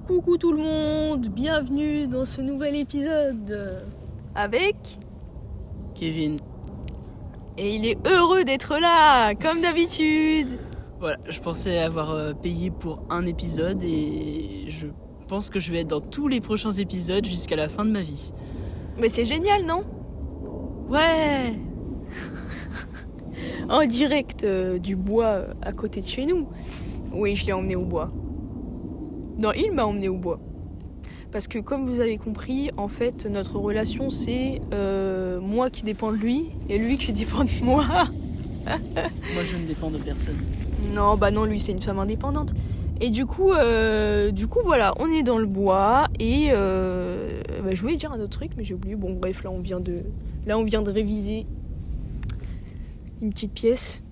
Coucou tout le monde, bienvenue dans ce nouvel épisode avec Kevin. Et il est heureux d'être là, comme d'habitude. Voilà, je pensais avoir payé pour un épisode et je pense que je vais être dans tous les prochains épisodes jusqu'à la fin de ma vie. Mais c'est génial, non? Ouais. En direct du bois à côté de chez nous. Oui, je l'ai emmené au bois. Non, il m'a emmené au bois. Parce que comme vous avez compris, en fait, notre relation, c'est moi qui dépends de lui et lui qui dépend de moi. Moi, je ne dépends de personne. Non, bah non, lui, c'est une femme indépendante. Et du coup, voilà, on est dans le bois et je voulais dire un autre truc, mais j'ai oublié. Bon, bref, là, on vient de réviser une petite pièce.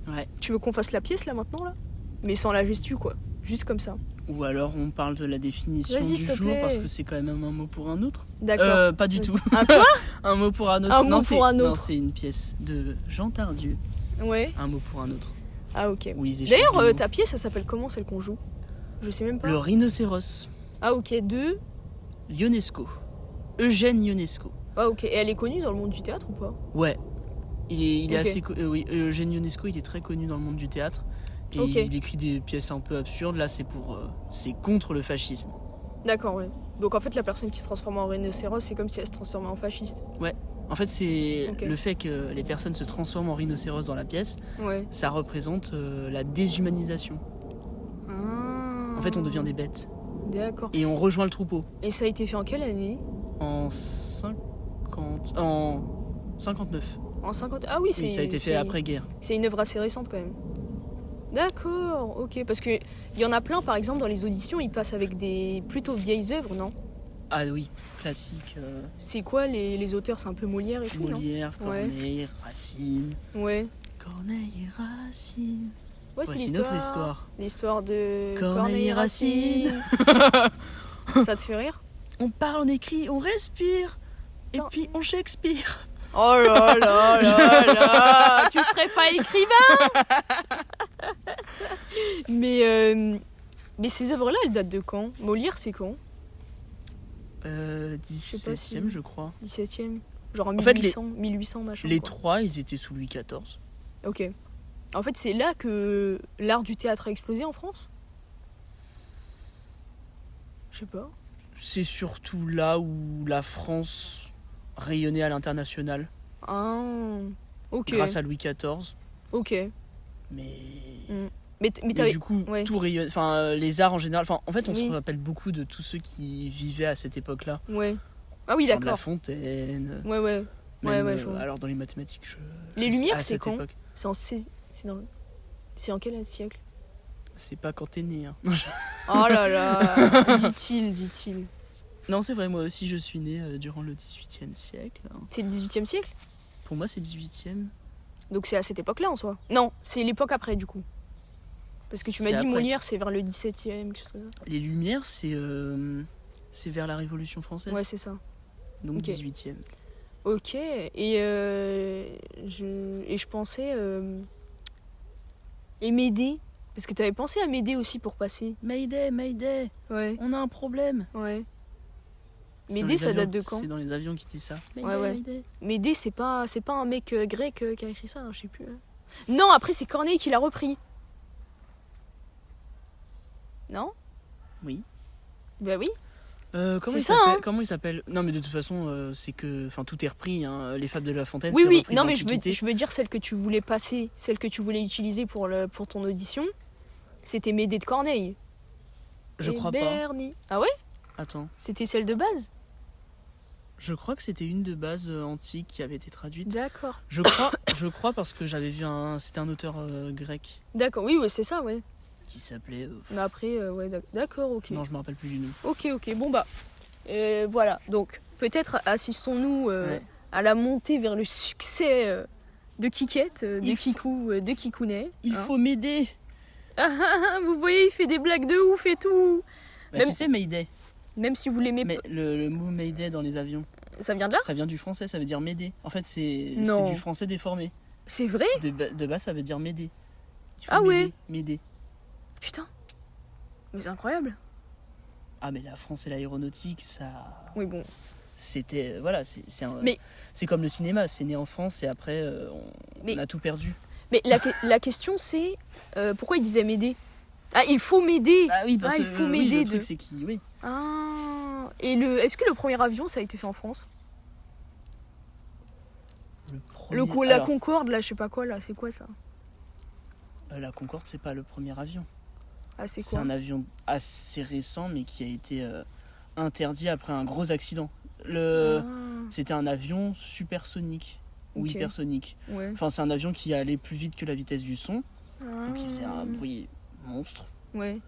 Ouais. Tu veux qu'on fasse la pièce, là, maintenant, là? Mais sans la gestu, quoi. Juste comme ça. Ou alors on parle de la définition Vas-y, du s'il te jour plaît. parce que c'est quand même un mot pour un autre. D'accord. Pas du Vas-y. tout. Un quoi? Un mot pour un autre. Un mot pour un autre. Non, c'est une pièce de Jean Tardieu. Ouais. Un mot pour un autre. Ah, ok. Où ils échangent D'ailleurs, les mots. ta pièce, ça s'appelle comment, celle qu'on joue? Je sais même pas. Le rhinocéros. Ah, ok. De... Ionesco. Eugène Ionesco. Ah, ok. Et elle est connue dans le monde du théâtre ou pas? Ouais. Il est Ok. assez... oui, Eugène Ionesco, il est très connu dans le monde du théâtre. Et Ok. il écrit des pièces un peu absurdes. Là, c'est contre le fascisme. D'accord, ouais. Donc, en fait, la personne qui se transforme en rhinocéros, c'est comme si elle se transformait en fasciste. En fait, c'est Ok. le fait que les personnes se transforment en rhinocéros dans la pièce, Ouais. ça représente la déshumanisation. Ah. En fait, on devient des bêtes. D'accord. Et on rejoint le troupeau. Et ça a été fait en quelle année? En 59. En 50... Ah oui, Oui, ça a été fait après-guerre. C'est une œuvre assez récente quand même. D'accord, ok. Parce qu'il y en a plein, par exemple, dans les auditions, ils passent avec des plutôt vieilles œuvres, non? Ah oui, classique. C'est quoi les auteurs? C'est un peu Molière et tout, Molière, non? Ouais. Corneille, Racine. Ouais. Corneille et Racine. Ouais, c'est Voici notre histoire. L'histoire de Corneille et Racine. Ça te fait rire? On parle, on écrit, on respire. Et Non. puis on Shakespeare. Oh là là là là. Tu serais pas écrivain? Mais ces œuvres-là, elles datent de quand? Molière, c'est quand? 17e, si- je crois. 17e? Genre en En fait, 1800 machin. Les quoi. trois, ils étaient sous Louis XIV. Ok. En fait, c'est là que l'art du théâtre a explosé en France? Je sais pas. C'est surtout là où la France rayonnait à l'international. Ah. Ok. Grâce à Louis XIV. Ok. Mais Mais t'avais... du coup, ouais. tout rayonne. Enfin, les arts en général. Enfin, en fait, on Oui. se rappelle beaucoup de tous ceux qui vivaient à cette époque-là. Ouais. Ah oui, Jean de La d'accord. Fontaine. Ouais, ouais. Même, Ouais, je vois. alors dans les mathématiques, Les Lumières, à c'est cette quand? époque. C'est en 16... C'est en quel siècle? C'est pas quand t'es né. Hein. Oh là là. Dit-il. Non, c'est vrai, moi aussi, je suis né durant le XVIIIe siècle. Hein. C'est le 18e siècle? Pour moi, c'est 18e. Donc c'est à cette époque-là en soi? Non, c'est l'époque après du coup. Parce que tu m'as C'est dit après. Molière, c'est vers le 17e, quelque chose comme ça. Les Lumières, c'est vers la Révolution française. Ouais, c'est ça. Donc Ok. 18e. Ok, et je pensais... Et m'aider? Parce que t'avais pensé à m'aider aussi pour passer. Mayday, Mayday, Ouais, on a un problème. ouais. C'est M'aider, dans les ça avions- date de quand? C'est dans les avions qui disent ça. Ouais, ouais. Mayday. M'aider, c'est pas un mec grec qui a écrit ça, je sais plus. Non, après c'est Corneille qui l'a repris. Non? Oui. Bah oui. Comment C'est il ça, s'appelle hein. Comment il s'appelle? Non, mais de toute façon, c'est que, enfin, tout est repris. Hein. Les fables de La Fontaine. Oui, c'est oui. repris Non, de mais l'Antiquité. je veux dire celle que tu voulais passer, celle que tu voulais utiliser pour ton audition. C'était Médée de Corneille. Je Et crois pas. Bernie. Ah ouais? Attends. C'était celle de base? Je crois que c'était une de base antique qui avait été traduite. D'accord. Je crois parce que j'avais vu c'était un auteur grec D'accord, oui, ouais, c'est ça, ouais. qui s'appelait. Mais après, ouais, d'accord, ok. Non, je me rappelle plus du nom. Ok, bon bah. Voilà, donc peut-être assistons-nous Ouais. à la montée vers le succès de Kikette, de Il Kikou, de Kikounet. Il hein. faut m'aider. Vous voyez, il fait des blagues de ouf et tout. Bah, Même- si c'est Mayday. Même si vous l'aimez Mais pas. le mot Mayday dans les avions, Ça vient de là? ça vient du français, ça veut dire m'aider. En fait, c'est Non. du français déformé. C'est vrai? De base, ça veut dire m'aider. Il faut Ah ouais. m'aider. Putain. Mais c'est incroyable. Ah, mais la France et l'aéronautique, ça... Oui, bon. C'était... Voilà, Mais- c'est comme le cinéma, c'est né en France et après, Mais- on a tout perdu. Mais la question, c'est pourquoi il disait m'aider? Ah, il faut m'aider. Ah oui, parce Ah, que il faut oui, m'aider le truc, c'est qu'il... Oui. Ah. Et est-ce que le premier avion, ça a été fait en France? Le premier... La Alors, Concorde, là, je sais pas quoi, là, c'est quoi ça? la Concorde, c'est pas le premier avion. Ah, c'est C'est quoi? un avion assez récent, mais qui a été interdit après un gros accident. Ah, C'était un avion supersonique ou Ok. hypersonique. ouais. Enfin, c'est un avion qui allait plus vite que la vitesse du son, Ah. donc il faisait un bruit monstre. Ouais.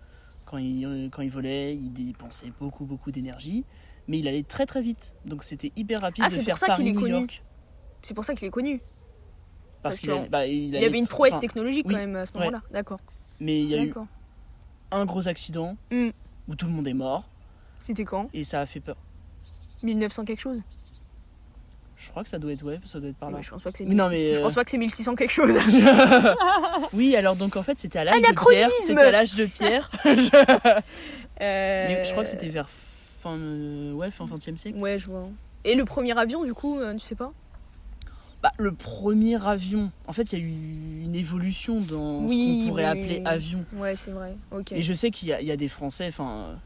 Quand il volait, il dépensait beaucoup d'énergie, mais il allait très très vite. Donc c'était hyper rapide Ah, de c'est faire pour ça qu'il est Paris-New connu. York. C'est pour ça qu'il est connu. Parce Parce qu'il qu'en- allait- bah, Il avait une prouesse technologique oui, quand même à ce ouais. moment-là. D'accord. Mais il y a eu D'accord. un gros accident Hmm. où tout le monde est mort C'était quand? et ça a fait peur. 1900 quelque chose? Je crois que ça doit être par là. Ouais, je pense pas que c'est Mais non, 1600. mais, Je pense pas que c'est 1600 quelque chose. Oui, alors donc en fait c'était à l'âge de Anachronisme. pierre. C'était à l'âge de pierre. Mais je crois que Euh, c'était vers fin 20e siècle. Ouais, je vois. Et le premier avion, du coup, tu sais pas? Bah, le premier avion, en fait il y a eu une évolution dans ce qu'on pourrait appeler avion. Ouais, c'est vrai. Ok. Et je sais qu'il y a des Français,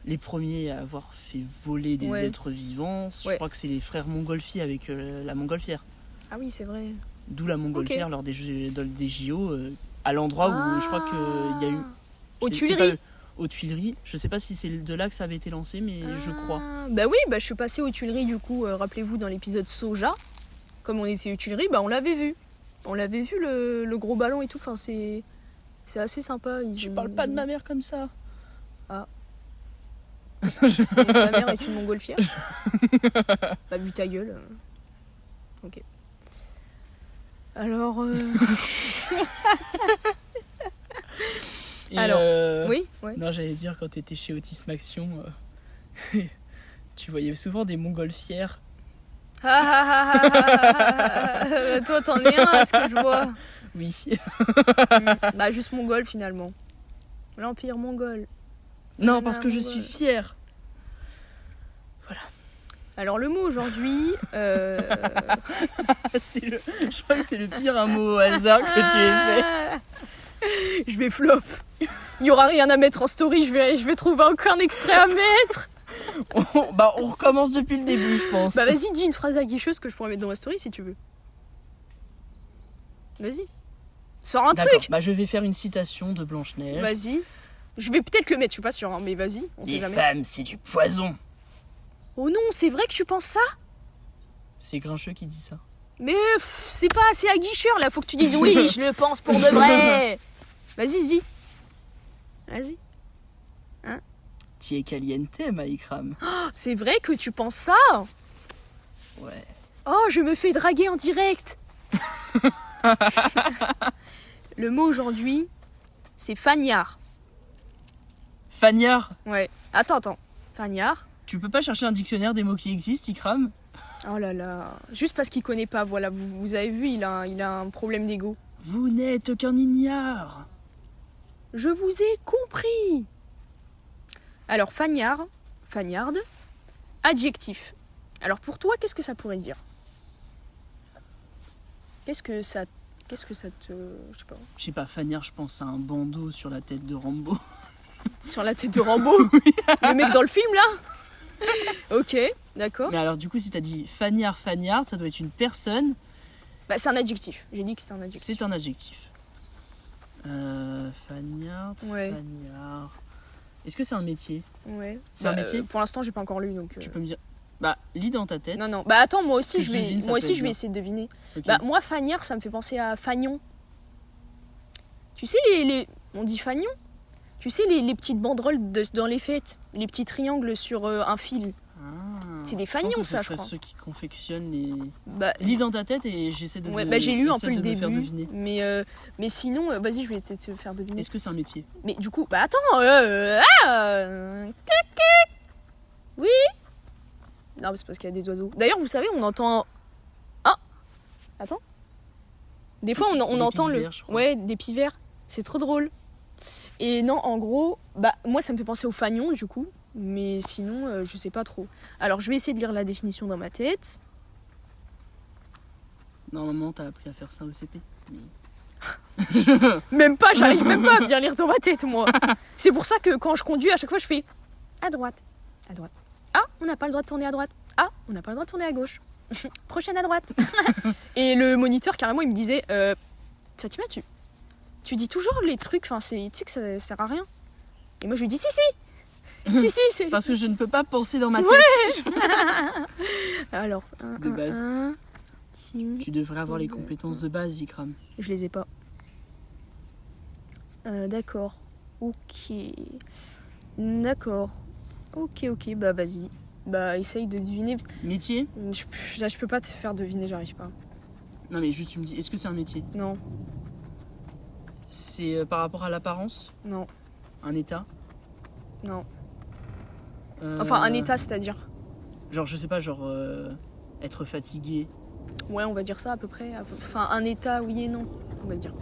les premiers à avoir fait voler des Ouais. êtres vivants, je Ouais. crois que c'est les frères Montgolfier avec la montgolfière. Ah oui, c'est vrai. D'où la montgolfière lors des JO, à l'endroit où je crois qu'il y a eu... Aux je sais Tuileries. pas, aux Tuileries. Je sais pas si c'est de là que ça avait été lancé, mais je crois. Bah oui, bah je suis passée aux Tuileries du coup, rappelez-vous dans l'épisode Soja, comme on était aux Tuileries, bah on l'avait vu. On l'avait vu le gros ballon et tout, enfin c'est assez sympa. Tu parles pas de ma mère comme ça. Ta mère est une montgolfière. Bah vu ta gueule. Ok. Alors Et, Alors, oui, ouais. Non, j'allais dire, quand t'étais chez Autisme Action, tu voyais souvent des montgolfières. Toi t'en es un à ce que je vois. Oui. Bah juste mongol finalement. L'empire mongol. Non, parce que je mongol. suis fière. Alors le mot aujourd'hui, Je crois que c'est le pire un mot au hasard que tu aies fait. Je vais flop. Il y aura rien à mettre en story, je vais trouver encore un extrait à mettre. On recommence depuis le début, je pense. Bah vas-y, dis une phrase aguicheuse que je pourrais mettre dans ma story si tu veux. Vas-y. Sors un D'accord. truc. Bah, je vais faire une citation de Blanche-Neige. Vas-y. Je vais peut-être le mettre, je suis pas sûre, hein, mais vas-y, on sait Les jamais. femmes, c'est du poison. Oh non, c'est vrai que tu penses ça? C'est Grincheux qui dit ça. Mais c'est pas assez aguicheur là, faut que tu dises oui, je le pense pour de vrai. Vas-y, dis. Vas-y. Ti es caliente, Maïkram. Oh, c'est vrai que tu penses ça? Ouais. Oh, je me fais draguer en direct. Le mot aujourd'hui, c'est fagnard. Fagnard. Ouais. Attends. Fagnard. Tu peux pas chercher un dictionnaire des mots qui existent, Ikram? Oh là là. Juste parce qu'il connaît pas, voilà. Vous avez vu, il a un problème d'ego. Vous n'êtes qu'un ignare. Je vous ai compris. Alors, fagnard, fagnarde, adjectif. Alors pour toi, qu'est-ce que ça pourrait dire? Qu'est-ce que ça te... Je sais pas. Je sais pas, Fagnard, je pense à un bandeau sur la tête de Rambo. Sur la tête de Rambo? Le mec dans le film, là? Ok, d'accord. Mais alors, du coup, si t'as dit Fagnard, Fagnard, ça doit être une personne. Bah, c'est un adjectif. J'ai dit que c'était un adjectif. C'est un adjectif. Fagnard, Ouais. Fagnard. Est-ce que c'est un métier? Ouais. C'est un métier? Pour l'instant, j'ai pas encore lu, donc... Tu peux me dire. Bah, lis dans ta tête. Non. Bah attends, moi aussi, Que je je vais, devine, ça moi peut aussi, être je vais bien. essayer de deviner. Ok. Bah, moi, fagnard, ça me fait penser à fagnon. Tu sais, on dit fagnon? Tu sais, les petites banderoles dans les fêtes, les petits triangles sur un fil. Ah. C'est des Je pense fagnons, que ça, ce je serait crois. ceux qui confectionnent les. Bah, Lis dans ta tête et j'essaie de. ouais, bah, j'ai lu un essaie peu le de me faire début, deviner. mais sinon, vas-y, je vais essayer de te faire deviner. Est-ce que c'est un métier? Mais du coup, bah attends, oui. Non, mais c'est parce qu'il y a des oiseaux. D'ailleurs, vous savez, on entend. Ah, attends. Des fois, on Des entend pivers, je crois. ouais, des pivers. C'est trop drôle. Et non, en gros, bah moi, ça me fait penser au fagnon, du coup. Mais sinon, je sais pas trop. Alors, je vais essayer de lire la définition dans ma tête. Normalement, t'as appris à faire ça au CP. Mais... Même pas, j'arrive même pas à bien lire dans ma tête, moi. C'est pour ça que quand je conduis, à chaque fois, je fais à droite, à droite. Ah, on n'a pas le droit de tourner à droite. Ah, on n'a pas le droit de tourner à gauche. Prochaine à droite. Et le moniteur, carrément, il me disait Fatima, tu dis toujours les trucs, enfin, tu sais que ça sert à rien. Et moi, je lui dis si, c'est. Parce que je ne peux pas penser dans ma tête. Ouais. Alors, De base. si. Tu devrais avoir les compétences de base, Ikram. Je les ai pas. D'accord. Ok. D'accord. Ok, bah vas-y. Bah essaye de deviner. Métier? Je peux pas te faire deviner, j'arrive pas. Non mais juste tu me dis, est-ce que c'est un métier? Non, C'est par rapport à l'apparence? non, Un état? non. Enfin, un état, c'est-à-dire. Genre, je sais pas, genre être fatigué. Ouais, on va dire ça à peu près. Enfin, un état, oui et non, on va dire.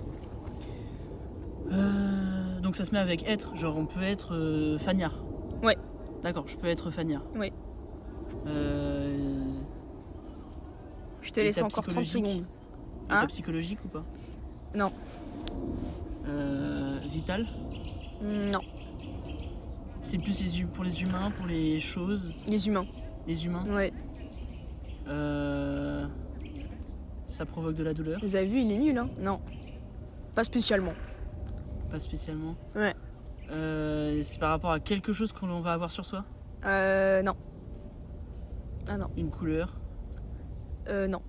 Donc ça se met avec être, genre on peut être fagnard. Ouais. D'accord, je peux être fagnard. Ouais. Je te laisse état encore 30 psychologique. secondes. État Hein? psychologique ou pas? Non. Vital? Non. C'est plus pour les humains, pour les choses, Les humains. les humains. Ouais. Ça provoque de la douleur? Vous avez vu, il est nul, hein? Non. Pas spécialement. Pas spécialement. Ouais. C'est par rapport à quelque chose qu'on va avoir sur soi? Non. Ah non. Une couleur? Non.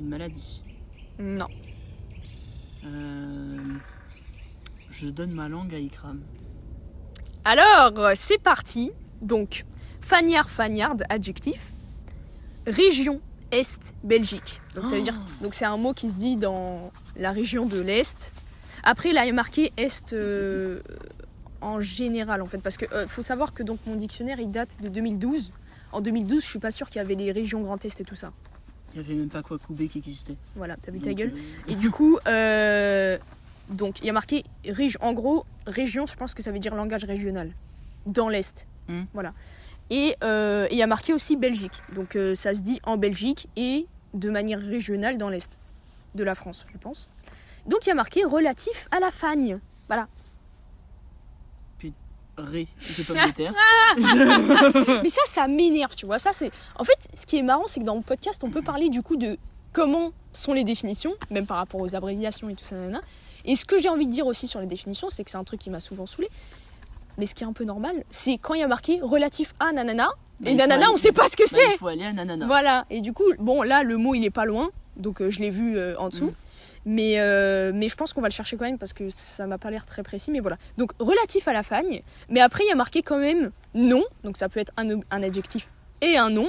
Une maladie? Non. Je donne ma langue à Ikram. Alors, c'est parti. Donc, fagnard, adjectif. Région Est, Belgique. Donc, ça veut dire. Donc, c'est un mot qui se dit dans la région de l'Est. Après, là, il y a marqué Est en général, en fait. Parce que faut savoir que donc, mon dictionnaire, il date de 2012. En 2012, je suis pas sûre qu'il y avait les régions Grand Est et tout ça. Il n'y avait même pas Kwakubé qui existait. Voilà, t'as vu ta Donc, gueule. Et du coup, donc, il y a marqué en gros, région, je pense que ça veut dire langage régional. Dans l'Est. Voilà. Et il y a marqué aussi Belgique. Donc, ça se dit en Belgique et de manière régionale dans l'Est de la France, je pense. Donc, il y a marqué relatif à la fagne. Voilà. Ré, de pommes de terre. Mais ça m'énerve, tu vois. Ça, c'est... En fait, ce qui est marrant, c'est que dans le podcast, on peut parler du coup de comment sont les définitions, même par rapport aux abréviations et tout ça, nanana. Et ce que j'ai envie de dire aussi sur les définitions, c'est que c'est un truc qui m'a souvent saoulé. Mais ce qui est un peu normal, c'est quand il y a marqué relatif à nanana, et nanana, on sait pas ce que c'est. Il faut aller à nanana. Voilà. Et du coup, bon, là, le mot, il est pas loin. Donc, je l'ai vu en dessous. Mais je pense qu'on va le chercher quand même parce que ça m'a pas l'air très précis. Mais voilà. Donc, relatif à la fagne. Mais après, il y a marqué quand même nom. Donc, ça peut être un adjectif et un nom.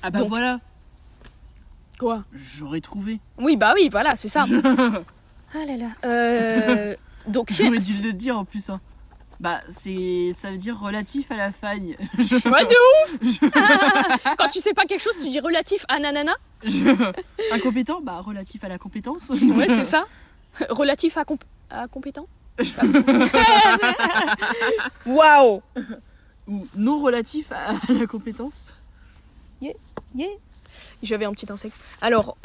Ah bah donc, voilà. Quoi? J'aurais trouvé. Oui, bah oui, voilà, c'est ça. Ah là là. Donc, j'aurais dû le dire en plus. Hein. Bah, ça veut dire relatif à la fagne. Ouais, de ouf. Quand tu sais pas quelque chose, tu dis relatif à nanana. Incompétent? Bah, relatif à la compétence. Ouais, c'est ça. Relatif à compétent. Waouh. Ou non relatif à la compétence. Yeah. J'avais un petit insecte. Alors,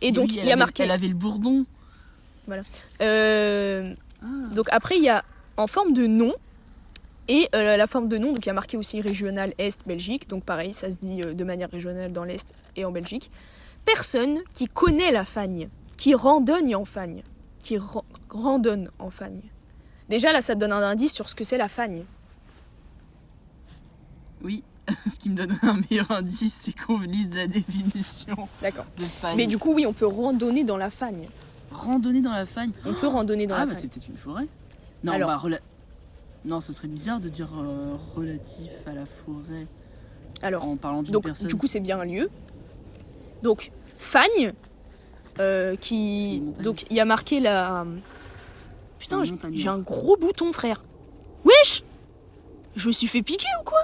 et donc, oui, il y a marqué... Elle avait le bourdon. Voilà. Donc après, il y a en forme de nom. Et la forme de nom, donc il y a marqué aussi régional Est, Belgique. Donc pareil, ça se dit de manière régionale dans l'Est et en Belgique. Personne qui connaît la fagne, qui randonne en fagne. Qui randonne en fagne. Déjà là, ça te donne un indice sur ce que c'est la fagne. Oui, ce qui me donne un meilleur indice, c'est qu'on lise de la définition. D'accord. De fagne. Mais du coup, oui, on peut randonner dans la fagne. Randonner dans la fagne. On peut randonner dans la fagne. Ah, bah c'est peut-être une forêt. Non, alors, non, ce serait bizarre de dire relatif à la forêt. Alors, en parlant d'une donc, personne. du coup, c'est bien un lieu. Donc, fagne, donc, il y a marqué la... Putain, j'ai un gros bouton, frère. Wesh! Je me suis fait piquer ou quoi?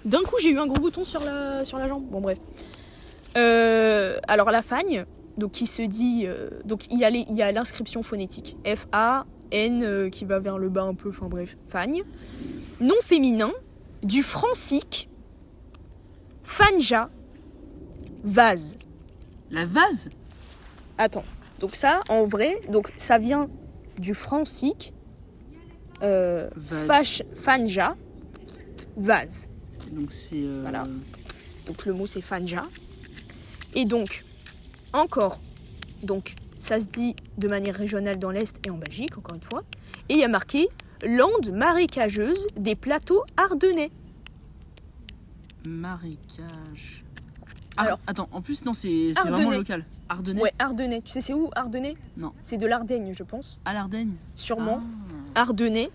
D'un coup, j'ai eu un gros bouton sur la jambe. Bon, bref. Alors, la fagne, donc, qui se dit... donc, il y a l'inscription phonétique. F-A... N qui va vers le bas un peu, enfin bref, fagne. Nom féminin, du francique, fanja, vase. La vase? Attends, donc ça, en vrai, donc ça vient du francique, fanja, vase. Donc c'est... Voilà. Donc le mot c'est fanja. Et donc, encore, donc ça se dit de manière régionale dans l'Est et en Belgique, encore une fois. Et il y a marqué lande marécageuse des plateaux ardennais. Marécage. Alors, attends, en plus, non, c'est Ardennais. vraiment local. Ardennais? Ouais, Ardennais. Tu sais c'est où Ardennais? Non. C'est de l'Ardenne, je pense. À l'Ardenne? Sûrement. Ah. Ardennais.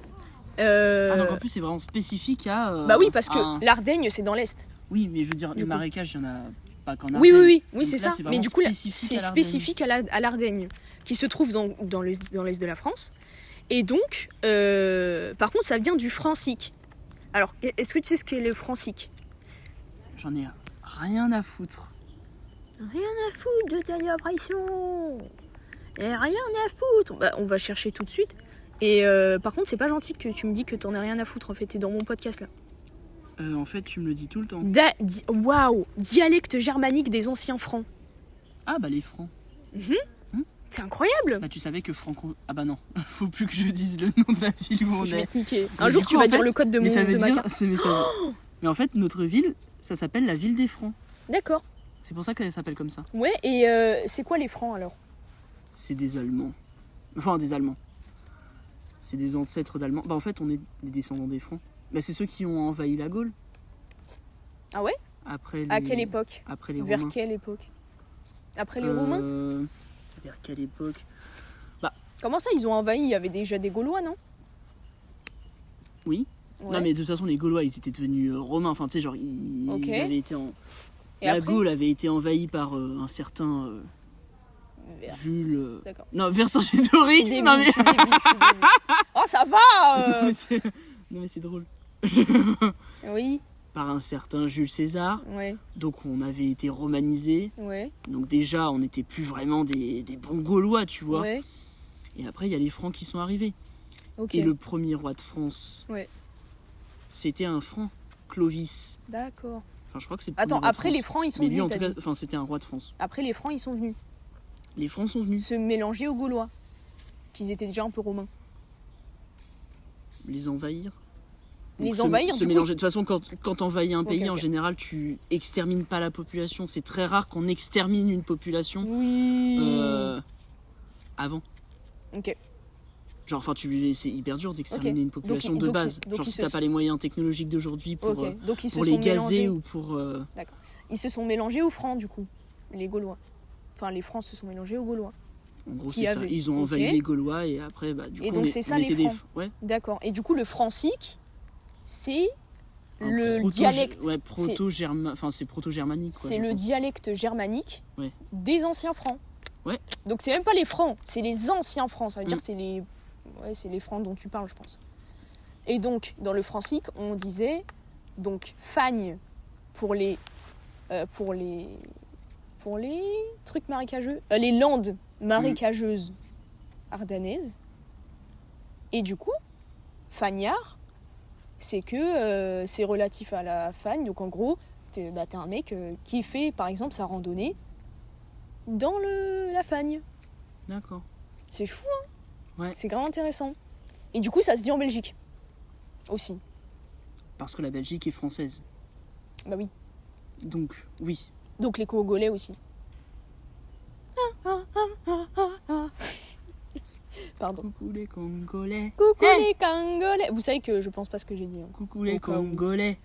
Donc en plus, c'est vraiment spécifique à... Bah oui, parce que l'Ardenne, c'est dans l'Est. Oui, mais je veux dire, Du du coup. marécage, il y en a pas qu'en Ardenne. Oui, c'est là, ça. c'est Mais vraiment du coup, là, spécifique c'est à l'Ardenne. spécifique à l'Ardenne, qui se trouve dans l'Est de la France. Et donc, par contre, ça vient du francique. Alors, est-ce que tu sais ce qu'est le francique? J'en ai rien à foutre. Rien à foutre de ta impression. Et rien à foutre. Bah, on va chercher tout de suite. Et par contre, c'est pas gentil que tu me dis que t'en as rien à foutre. En fait, t'es dans mon podcast là. En fait, tu me le dis tout le temps. Waouh, dialecte germanique des anciens francs. Ah bah les francs. C'est incroyable. Bah tu savais que Franco... Ah bah non, faut plus que je dise le nom de la ville où on Je vais est. te niquer. Mais Un jour, du tu coup, vas en dire fait, le code de mais ça mon veut de ma dire... carte. Mais en fait, notre ville, ça s'appelle la ville des Francs. D'accord. C'est pour ça qu'elle s'appelle comme ça. Ouais, et c'est quoi les francs alors? C'est des Allemands. Enfin, des Allemands. C'est des ancêtres d'Allemands. Bah en fait, on est les descendants des Francs. Bah c'est ceux qui ont envahi la Gaule. Ah ouais? Après les... À quelle époque? Après les Vers Romains. quelle époque? Après les Romains? Vers quelle époque? Comment ça, ils ont envahi? Il y avait déjà des Gaulois, non? Oui. Ouais. Non mais de toute façon, les Gaulois, ils étaient devenus romains. Enfin, tu sais, genre, ils Ok. avaient été en... Et la après Gaule avait été envahie par un certain... Jules... D'accord. Non, Vercingétorix. Je suis Non débile, je suis débile. Oh, ça va Non mais c'est drôle. Oui, Par un certain Jules César. ouais, Donc on avait été romanisés. ouais, Donc déjà, on n'était plus vraiment des bons Gaulois, tu vois. ouais, Et après, il y a les Francs qui sont arrivés. ok. Et le premier roi de France, Ouais. c'était un Franc, Clovis. D'accord. Enfin, je crois que c'est le Attends, premier roi de après les France. Francs, ils sont Mais lui, venus, en t'as tout cas, dit. enfin, c'était un roi de France. Après les Francs, ils sont venus Les Francs sont venus. se mélanger aux Gaulois, qu'ils étaient déjà un peu romains. Les envahir. Les Donc, envahir, se du coup, mélanger. De toute façon, quand t'envahis un pays, Ok, en ok. général, tu extermines pas la population. C'est très rare qu'on extermine une population Oui. avant. Ok. Genre, enfin, c'est hyper dur d'exterminer une population Donc, de donc, base. donc, Genre, ils si se t'as sont- pas les moyens technologiques d'aujourd'hui pour, Ok. Donc ils se pour sont les gazer mélangés. ou pour... D'accord. Ils se sont mélangés aux Francs, du coup, les Gaulois. Enfin, les Francs se sont mélangés aux Gaulois. En gros, Qui c'est ça. avait. Ils ont envahi Ok. les Gaulois et après, bah, du Et coup, donc, on c'est ça, on les était des... Francs. Ouais. D'accord. Et du coup, le francique, c'est Un le proto- dialecte. Ouais, enfin, c'est proto-germanique. quoi, C'est je le pense. dialecte germanique Ouais. des anciens Francs. Ouais. Donc c'est même pas les Francs, c'est les anciens Francs. Ça veut dire Mm. que c'est les Francs dont tu parles, je pense. Et donc dans le francique, on disait donc fagne pour les trucs marécageux, les landes marécageuses ardennaises. Et du coup, fagnard, c'est que c'est relatif à la fagne. Donc en gros, t'es un mec qui fait par exemple sa randonnée dans la fagne. D'accord. C'est fou, hein? Ouais. C'est grave intéressant. Et du coup, ça se dit en Belgique aussi. Parce que la Belgique est française. Bah oui. Donc, oui. Donc les Congolais aussi. Pardon. Coucou les Congolais. Coucou Hey. les Congolais. Vous savez que je pense pas ce que j'ai dit. Hein. Coucou les Au cas où. Congolais.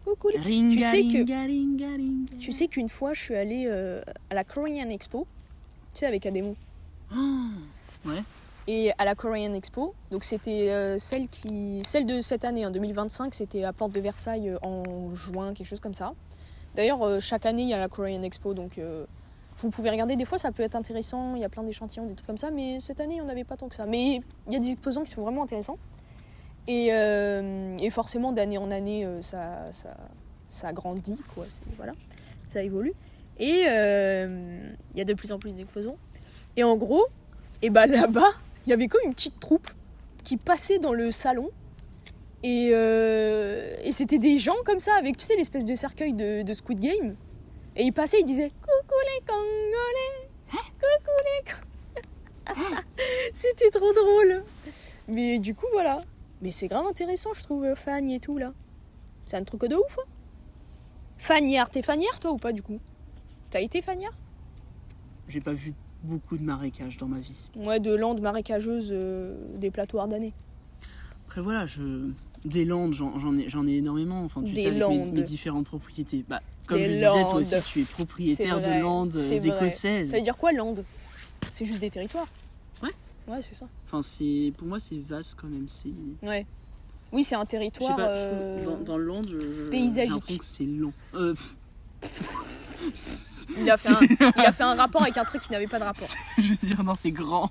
Coucou les... Ringa, Tu sais que- ringa, ringa, ringa. Tu sais qu'une fois, je suis allée à la Korean Expo. Tu sais, avec Ademo. Ouais. Et à la Korean Expo, donc c'était celle de cette année, en 2025, c'était à Porte de Versailles en juin, quelque chose comme ça. D'ailleurs, chaque année, il y a la Korean Expo, donc vous pouvez regarder. Des fois, ça peut être intéressant, il y a plein d'échantillons, des trucs comme ça, mais cette année, il n'y en avait pas tant que ça. Mais il y a des exposants qui sont vraiment intéressants. Et forcément, d'année en année, ça grandit, quoi. Voilà, ça évolue. Et il y a de plus en plus d'exposants. Et en gros, et bah là-bas, il y avait comme une petite troupe qui passait dans le salon. Et c'était des gens comme ça, avec, tu sais, l'espèce de cercueil de Squid Game. Et ils passaient, ils disaient « Coucou les Congolais !» Coucou les Congolais. C'était trop drôle. Mais du coup, voilà. Mais c'est grave intéressant, je trouve, Fanny et tout, là. C'est un truc de ouf, hein. Fanière, t'es fanière, toi, ou pas, du coup? T'as été fanière? J'ai pas vu beaucoup de marécages dans ma vie. Ouais, de landes marécageuses des plateaux ardennais. Après voilà, des landes, j'en ai énormément. Enfin, tu Des sais, avec landes. mes différentes propriétés. Bah, comme Des je disais, toi landes. aussi, tu es propriétaire C'est vrai, de landes c'est vrai. écossaises. Ça veut dire quoi, lande? C'est juste des territoires. Ouais. Ouais, c'est ça. Enfin, pour moi, c'est vaste quand même. Ouais. Oui, c'est un Je sais territoire pas, je trouve, dans le land, paysagique. j'ai l'impression que c'est lent. il a fait un rapport avec un truc qui n'avait pas de rapport. Je veux dire, non, c'est grand.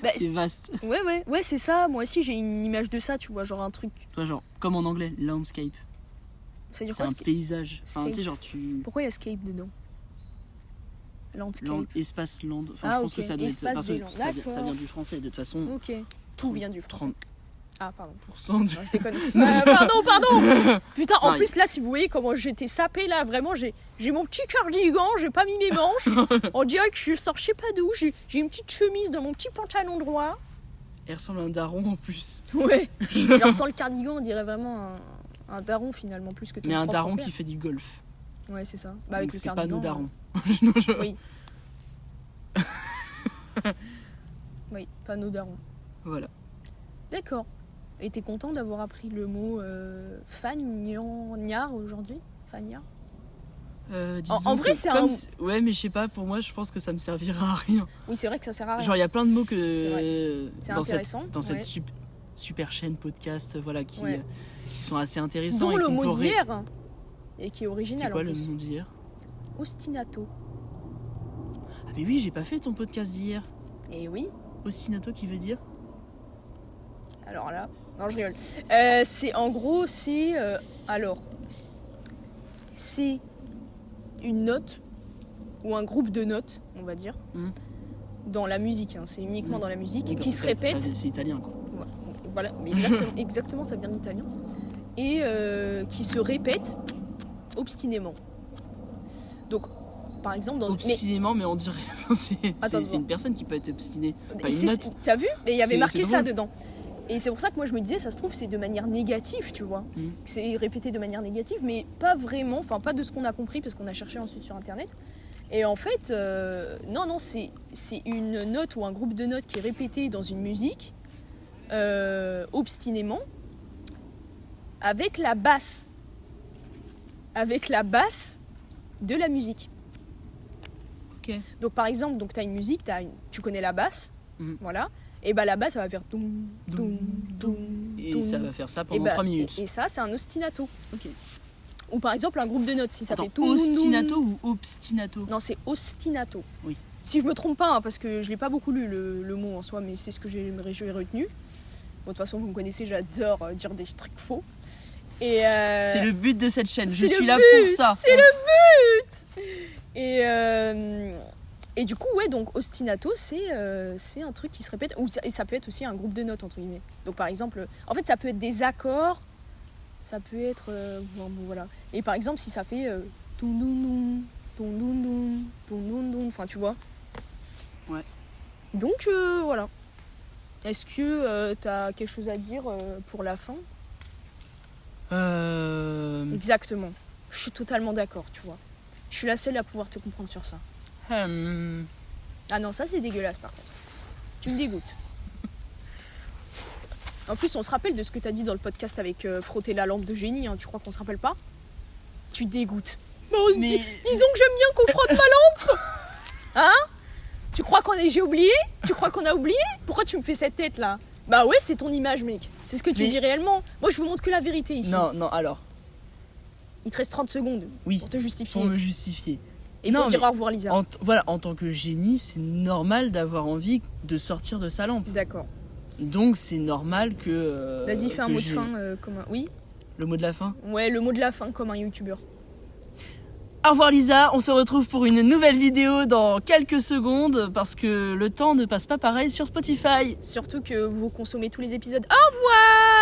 Bah, C'est vaste. Ouais, c'est ça. Moi aussi, j'ai une image de ça, tu vois, genre un truc. Toi, genre, comme en anglais, landscape. Ça veut dire C'est quoi, un paysage. Enfin, tu sais, genre, Pourquoi il y a scape dedans? Landscape. Espace land. Enfin, Ah, je pense ok. que ça doit être. Espace Parce des que landes. ça D'accord. vient du français. De toute façon, Ok. Tout vient du français. 30% Ah, pardon. du. Non, je déconne. Pardon. Putain, en Pareil. plus, là, si vous voyez comment j'étais sapée, là, vraiment, j'ai mon petit cardigan, j'ai pas mis mes manches. On dirait que je sors je sais pas d'où. J'ai une petite chemise dans mon petit pantalon droit. Elle ressemble à un daron en plus. Ouais. Alors, sans le cardigan, on dirait vraiment un daron, finalement, plus que ton Mais un propre daron père. qui fait du golf. Ouais, c'est ça. Bah, avec Donc le c'est pas cardigan. nos darons. Non, Oui. Oui, pas nos darons. Voilà. D'accord. Et t'es content d'avoir appris le mot fagnard aujourd'hui? Fagnard? Disons en vrai, que c'est comme un- Ouais, mais je sais pas, pour moi, je pense que ça me servira à rien. Oui, c'est vrai que ça sert à rien. Genre, il y a plein de mots C'est dans intéressant, cette ouais. super chaîne podcast, voilà, qui Ouais. sont assez intéressants. Dont et le qu'on mot peut d'hier, et qui est C'est original quoi en le plus. nom d'hier? Ostinato. Ah, mais oui, j'ai pas fait ton podcast d'hier. Et oui, Ostinato qui veut dire? alors là... Non, je rigole. Alors... C'est une note, ou un groupe de notes, on va dire, dans la musique. Hein. C'est uniquement dans la musique, Oui, parce qui que se répète. C'est italien, quoi. Voilà, exactement, ça vient de l'italien. Et qui se répète obstinément. Donc, par exemple, dans Obstinément, mais on dirait. Attends. C'est une personne qui peut être obstinée. Pas C'est- une note. T'as vu? Mais il y avait C'est marqué ça drôle. dedans. Et c'est pour ça que moi je me disais, ça se trouve, c'est de manière négative, tu vois. C'est répété de manière négative, mais pas vraiment, enfin pas de ce qu'on a compris, parce qu'on a cherché ensuite sur internet. Et en fait, non, c'est une note ou un groupe de notes qui est répété dans une musique, obstinément, avec la basse. Avec la basse de la musique. Ok. Donc par exemple, tu as une musique, tu connais la basse, voilà, et bah la basse ça va faire doum, doum, doum, Et doum. ça va faire ça Et pendant bah, 3 minutes. Et ça, c'est un ostinato. Ok. Ou par exemple un groupe de notes, si ça Attends, fait doum, doum, doum. ostinato ou obstinato? Non, c'est ostinato. Oui. Si je me trompe pas, hein, parce que je l'ai pas beaucoup lu le mot en soi, mais c'est ce que j'ai retenu. Bon, de toute façon, vous me connaissez, j'adore dire des trucs faux. Et C'est le but de cette chaîne, je c'est suis le là but, pour ça. C'est le but. Et du coup, ouais, donc ostinato, c'est un truc qui se répète. Et ça peut être aussi un groupe de notes, entre guillemets. Donc par exemple, en fait, ça peut être des accords, ça peut être. Bon, voilà. Et par exemple, si ça fait. Toun-doun-doun, toun-doun-doun, toun-doun-doun, enfin, tu vois. Ouais. Donc, voilà. Est-ce que t'as quelque chose à dire pour la fin? Exactement. Je suis totalement d'accord, tu vois. Je suis la seule à pouvoir te comprendre sur ça. Ah non, ça c'est dégueulasse par contre. Tu me dégoûtes. En plus, on se rappelle de ce que t'as dit dans le podcast avec frotter la lampe de génie, hein. Tu crois qu'on se rappelle pas? Tu dégoûtes. Bon, Mais- disons que j'aime bien qu'on frotte ma lampe. Hein? Tu crois j'ai oublié? Tu crois qu'on a oublié? Pourquoi tu me fais cette tête là? Bah ouais, c'est ton image, mec. C'est ce que tu Mais- dis réellement. Moi, je vous montre que la vérité ici. Non, alors, Il te reste 30 secondes oui, pour te justifier. pour me justifier. Et Non, pour dire mais au revoir, Lisa. En tant que génie, c'est normal d'avoir envie de sortir de sa lampe. D'accord. Donc c'est normal que. Vas-y, fais un que mot de j'ai- fin comme un... Oui? Le mot de la fin? Ouais, le mot de la fin comme un youtubeur. Au revoir Lisa, on se retrouve pour une nouvelle vidéo dans quelques secondes parce que le temps ne passe pas pareil sur Spotify. Surtout que vous consommez tous les épisodes. Au revoir!